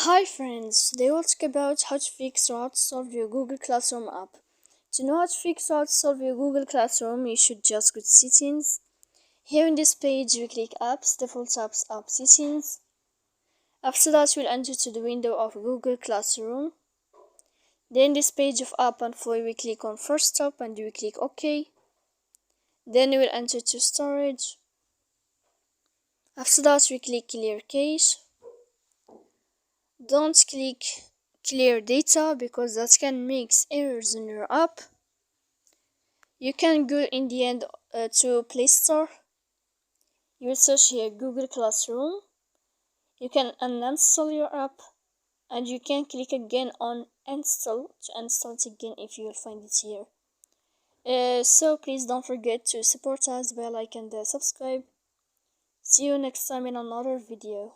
Hi friends, today we'll talk about how to fix or how to solve your Google Classroom app. To know how to fix or how to solve your Google Classroom, you should just go to settings. Here in this page, we click apps, default apps, app settings. After that, we'll enter to the window of Google Classroom. Then this page of app info, we click on first stop and we click OK. Then we will enter to storage. After that, we click clear cache. Don't click clear data because that can make errors in your app. You can go in the end to Play Store. You will search here Google Classroom. You can uninstall your app and you can click again on install to install it again if you will find it here. So please don't forget to support us by like and subscribe. See you next time in another video.